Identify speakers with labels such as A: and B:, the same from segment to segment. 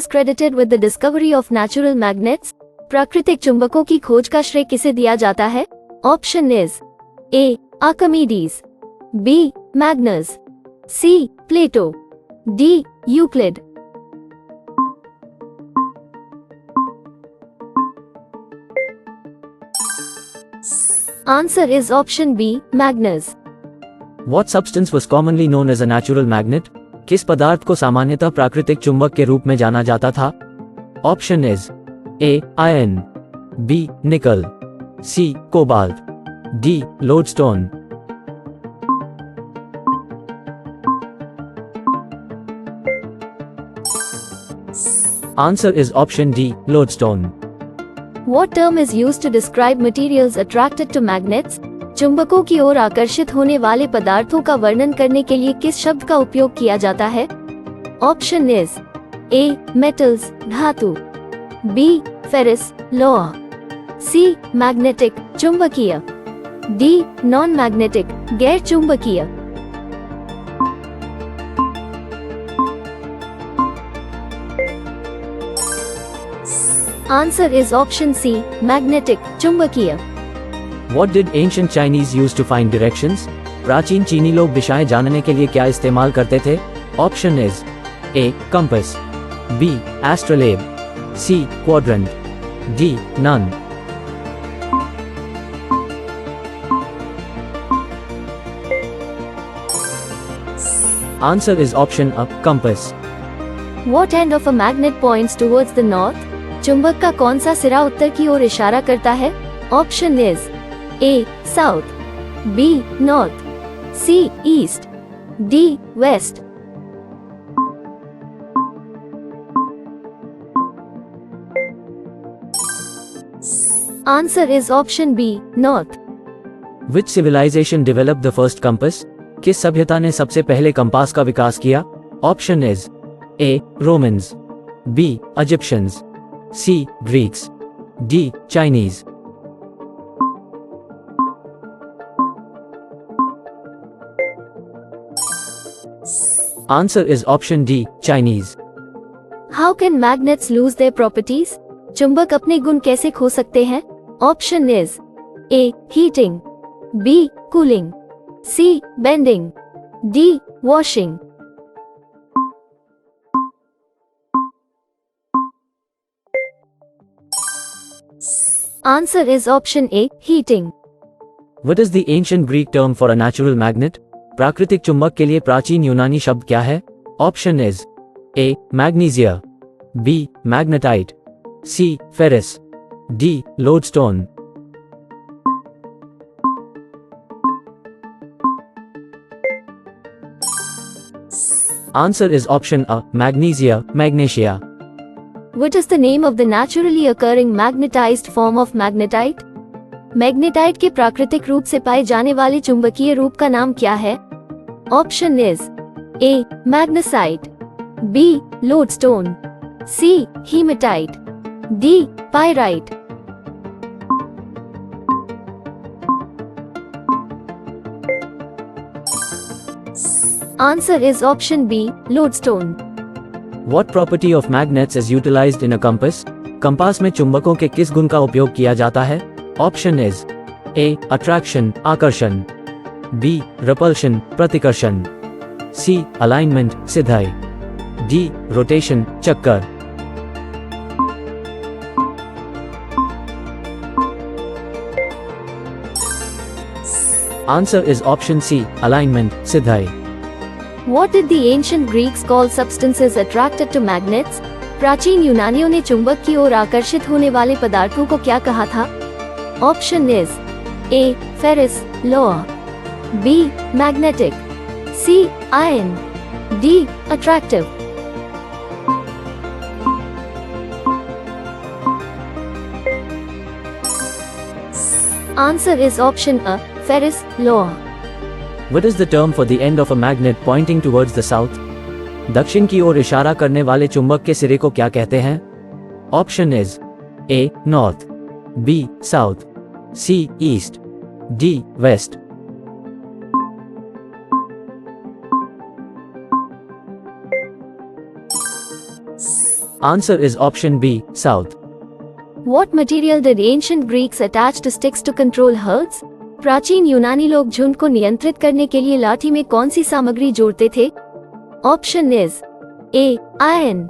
A: is credited with the discovery of natural magnets? प्राकृतिक चुंबकों की खोज का श्रेय किसे दिया जाता है? Option is A Archimedes, B Magnus, C Plato, D Euclid. Answer is option B, Magnus.
B: What substance was commonly known as a natural magnet? किस पदार्थ को सामान्यतः प्राकृतिक चुंबक के रूप में जाना जाता था? Option is A iron, B nickel, C cobalt, D lodestone. Answer is option D lodestone.
A: What term is used to describe materials attracted to magnets? चुंबकों की ओर आकर्षित होने वाले पदार्थों का वर्णन करने के लिए किस शब्द का उपयोग किया जाता है? ऑप्शन इज ए मेटल्स धातु, बी फेरस लोहा, सी मैग्नेटिक चुंबकीय, डी नॉन मैग्नेटिक गैर चुंबकीय। Answer is option C, magnetic, चुंबकीय।
B: What did ancient Chinese use to find directions? प्राचीन चीनी लोग दिशाएं जानने के लिए क्या इस्तेमाल करते थे? Option is A compass, B astrolabe, C quadrant, D none. Answer is option A, compass.
A: What end of a magnet points towards the north? चुंबक का कौन सा सिरा उत्तर की ओर इशारा करता है? Option is A south, B north, C east, D west. Answer is option B north.
B: Which civilization developed the first compass? किस सभ्यता ने सबसे पहले कंपास का विकास किया? Option is A Romans, B Egyptians, C Greeks, D Chinese. Answer is option D Chinese.
A: How can magnets lose their properties? चुंबक अपने गुण कैसे खो सकते हैं? Option is A heating, B cooling, C bending, D washing. Answer is option A, heating.
B: What is the ancient Greek term for a natural magnet? प्राकृतिक चुंबक के लिए प्राचीन यूनानी शब्द क्या है? Option is A magnesia, B magnetite, C ferrous, D lodestone. Answer is option A magnesia, magnesia.
A: What is the name of the naturally occurring magnetized form of magnetite? Magnetite के प्राकृतिक रूप से पाए जाने वाले चुंबकीय रूप का नाम क्या है? Option is A magnesite, B lodestone, C hematite, D pyrite. Answer is option B lodestone.
B: What property of magnets is utilized in a compass? Compass में चुंबकों के किस गुण का उपयोग किया जाता है? ऑप्शन इज ए अट्रैक्शन आकर्षण, बी रिपल्शन प्रतिकर्षण, सी अलाइनमेंट सिधाई, डी रोटेशन चक्कर। Answer is option C alignment सिधाई।
A: What did the ancient Greeks call substances attracted to magnets? प्राचीन यूनानियों ने चुंबक की ओर आकर्षित होने वाले पदार्थों को क्या कहा था? ऑप्शन इज ए फेरस लोहा, B magnetic, C iron, D attractive. Answer is option A ferrous लोहा।
B: What is the term for the end of a magnet pointing towards the south? दक्षिण की ओर इशारा करने वाले चुंबक के सिरे को क्या कहते हैं? Option is A north, B south, C east, D west. Answer is option B, south.
A: What material did ancient Greeks attach to sticks to control herds? प्राचीन यूनानी लोग झुंड को नियंत्रित करने के लिए लाठी में कौन सी सामग्री जोड़ते थे? Option is A iron,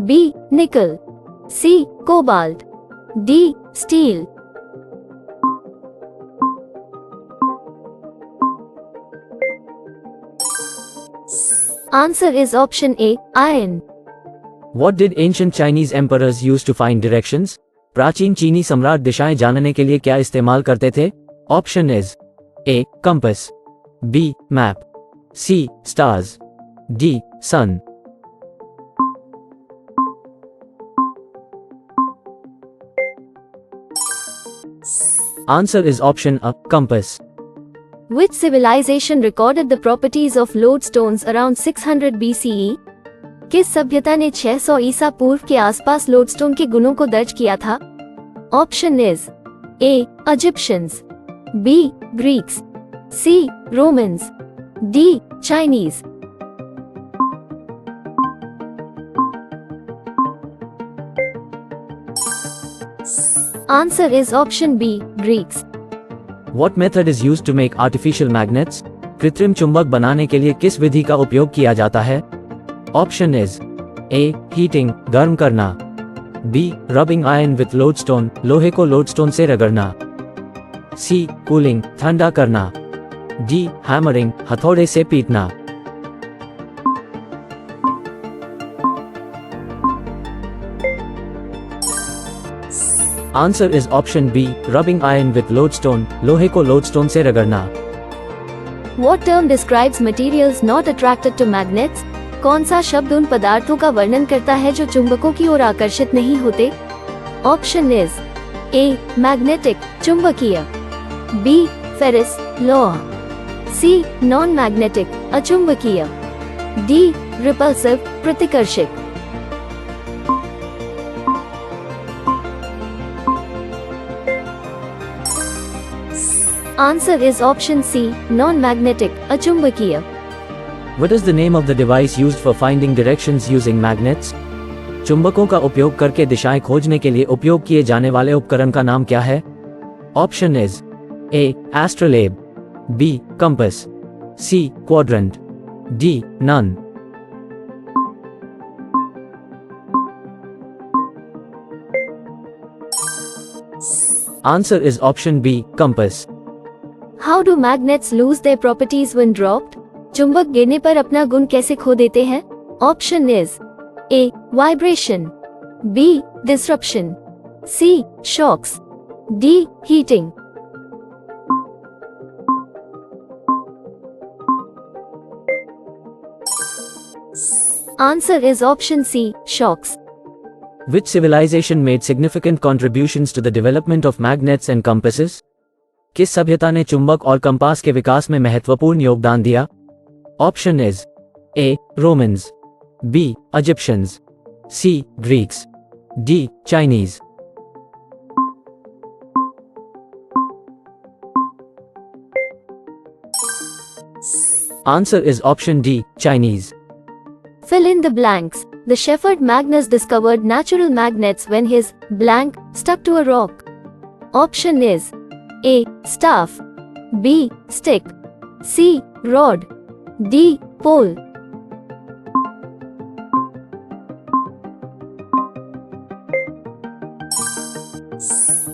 A: B nickel, C cobalt, D steel. Answer is option A, iron.
B: What did ancient Chinese emperors use to find directions? प्राचीन चीनी सम्राट दिशाएं जानने के लिए क्या इस्तेमाल करते थे? Option is A compass, B map, C stars, D sun. Answer is option A, compass.
A: Which civilization recorded the properties of lodestones around 600 BCE? किस सभ्यता ने 600 ईसा पूर्व के आसपास लोडस्टोन के गुणों को दर्ज किया था? Option is A Egyptians, B Greeks, C Romans, D Chinese. Answer is option B, Greeks.
B: What method is used to make artificial magnets? कृत्रिम चुंबक बनाने के लिए किस विधि का उपयोग किया जाता है? ऑप्शन इज ए हीटिंग, गर्म करना, B rubbing iron with lodestone, लोहे को लोडस्टोन से रगड़ना, सी कूलिंग, ठंडा करना, डी हैमरिंग, हथौड़े से पीटना। Answer is option B, rubbing iron with lodestone, लोहे को लोडस्टोन से रगड़ना।
A: What term describes materials not attracted to magnets? कौन सा शब्द उन पदार्थों का वर्णन करता है जो चुंबकों की ओर आकर्षित नहीं होते? ऑप्शन इज ए मैग्नेटिक, चुंबकीय, बी फेरिस, लौह, सी नॉन मैग्नेटिक, अचुंबकीय, डी रिपल्सिव, प्रतिकर्षक। Answer is option C, non-magnetic, अचुंबकीय।
B: What is the name of the device used for finding directions using magnets? चुंबकों का उपयोग करके दिशाएं खोजने के लिए उपयोग किए जाने वाले उपकरण का नाम क्या है? Option is A astrolabe, B compass, C quadrant, D none. Answer is option B, compass.
A: How do magnets lose their properties when dropped? चुंबक गिरने पर अपना गुण कैसे खो देते हैं? Option is A vibration, B disruption, C shocks, D heating. Answer is option C shocks.
B: Which civilization made significant contributions to the development of magnets and compasses? किस सभ्यता ने चुंबक और कंपास के विकास में महत्वपूर्ण योगदान दिया? Option is A Romans, B Egyptians, C Greeks, D Chinese. Answer is option D Chinese.
A: Fill in the blanks. The shepherd Magnus discovered natural magnets when his blank stuck to a rock. Option is A. Staff, B. Stick, C. Rod, D. Pole.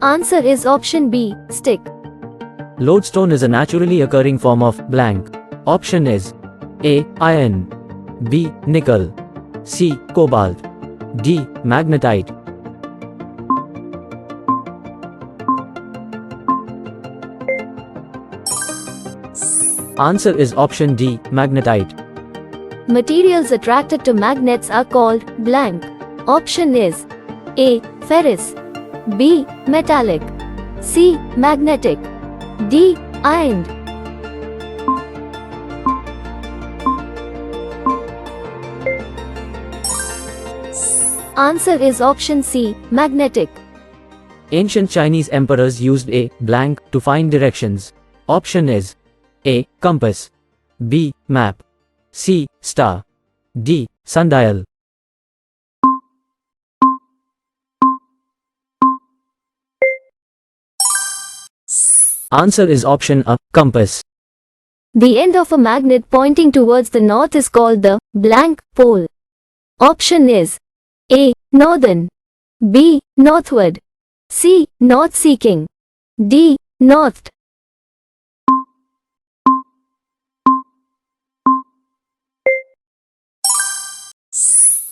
A: Answer is option B. Stick.
B: Lodestone is a naturally occurring form of blank. Option is A. Iron, B. Nickel, C. Cobalt, D. Magnetite. Answer is option D, magnetite.
A: Materials attracted to magnets are called blank. Option is A. Ferrous, B. Metallic, C. Magnetic, D. Iron. Answer is option C, magnetic.
B: Ancient Chinese emperors used a blank to find directions. Option is A. Compass, B. Map, C. Star, D. Sundial. Answer is option A, compass.
A: The end of a magnet pointing towards the north is called the blank pole. Option is A. Northern, B. Northward, C. North-seeking, D. North.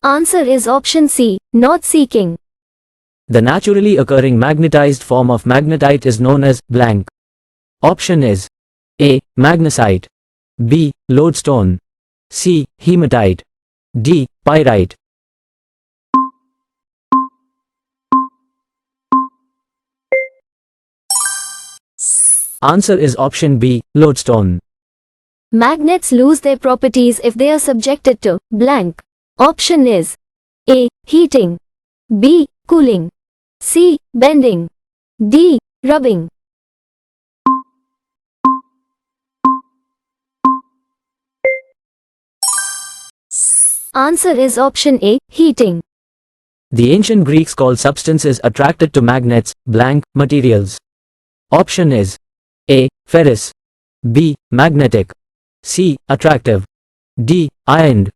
A: Answer is option C. North-seeking.
B: The naturally occurring magnetized form of magnetite is known as blank. Option is A. Magnesite, B. Lodestone, C. Hematite, D. Pyrite. Answer is option B. Lodestone.
A: Magnets lose their properties if they are subjected to blank. Option is A. Heating, B. Cooling, C. Bending, D. Rubbing. Answer is option A. Heating.
B: The ancient Greeks called substances attracted to magnets blank materials. Option is A. Ferrous, B. Magnetic, C. Attractive, D. Ironed.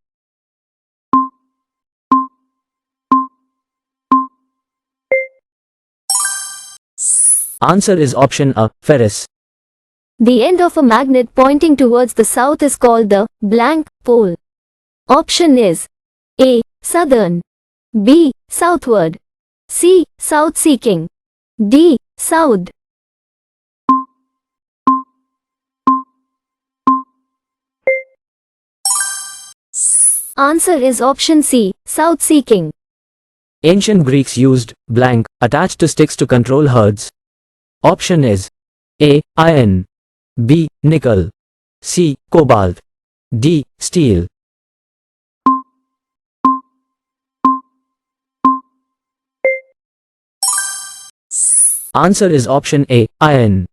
B: Answer is option A. Ferrous.
A: The end of a magnet pointing towards the south is called the blank pole. Option is A. Southern, B. Southward, C. South-seeking, D. South. Answer is option C. South-seeking.
B: Ancient Greeks used blank attached to sticks to control herds. Option is A. Iron, B. Nickel, C. Cobalt, D. Steel. Answer is option A. Iron.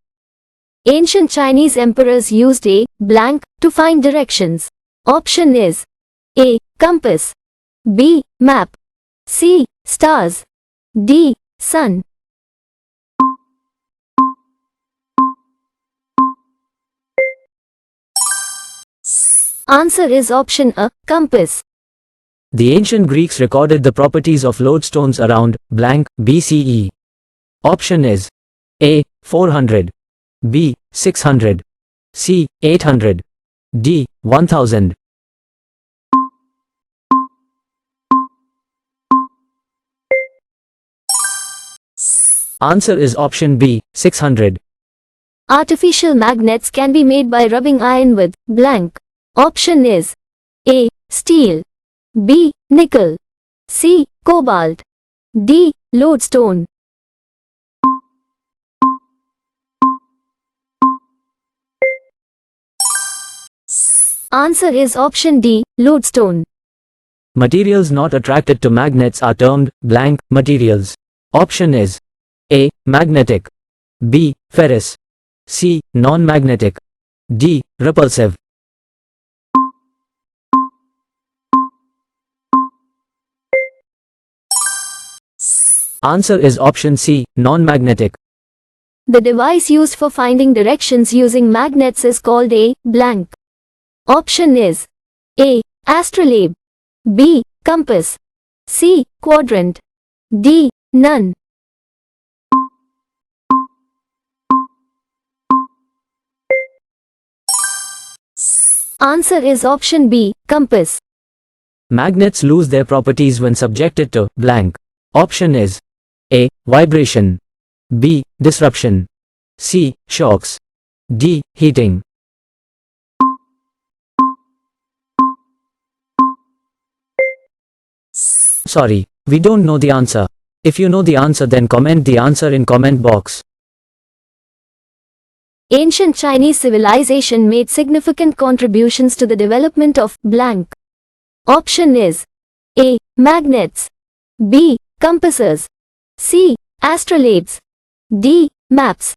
A: Ancient Chinese emperors used a blank to find directions. Option is A. Compass, B. Map, C. Stars, D. Sun. Answer is option A. Compass.
B: The ancient Greeks recorded the properties of lodestones around blank BCE. Option is A. 400, B. 600, C. 800, D. 1000. Answer is option B. 600.
A: Artificial magnets can be made by rubbing iron with blank. Option is A. Steel, B. Nickel, C. Cobalt, D. Lodestone. Answer is option D. Lodestone.
B: Materials not attracted to magnets are termed blank materials. Option is A. Magnetic, B. Ferrous, C. Non-magnetic, D. Repulsive. Answer is option C. Non-magnetic.
A: The device used for finding directions using magnets is called a blank. Option is A. Astrolabe, B. Compass, C. Quadrant, D. None. Answer is option B. Compass.
B: Magnets lose their properties when subjected to blank. Option is A. Vibration, B. Disruption, C. Shocks, D. Heating. Sorry, we don't know the answer. If you know the answer, then comment the answer in comment box.
A: Ancient Chinese civilization made significant contributions to the development of blank. Option is A. Magnets, B. Compasses, C. Astrolabes, D. Maps.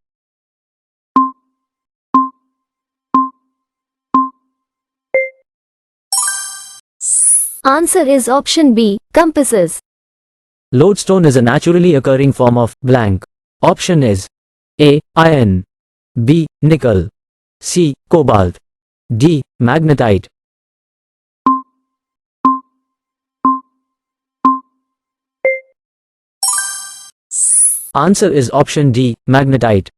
A: Answer is option B. Compasses.
B: Lodestone is a naturally occurring form of blank. Option is A. Iron, B. Nickel. C. Cobalt. D. Magnetite. Answer is option D. Magnetite.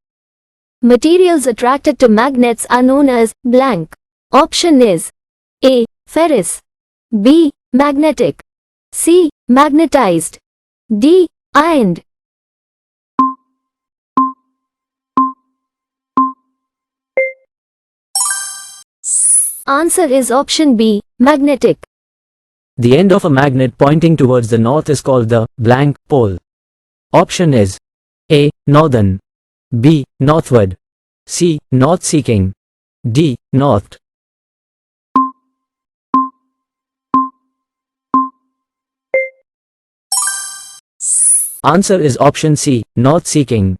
A: Materials attracted to magnets are known as blank. Option is A. Ferrous, B. Magnetic, C. Magnetized, D. Ironed. Answer is option B. Magnetic.
B: The end of a magnet pointing towards the north is called the blank pole. Option is A. Northern, B. Northward, C. North-seeking, D. North. Answer is option C. North-seeking.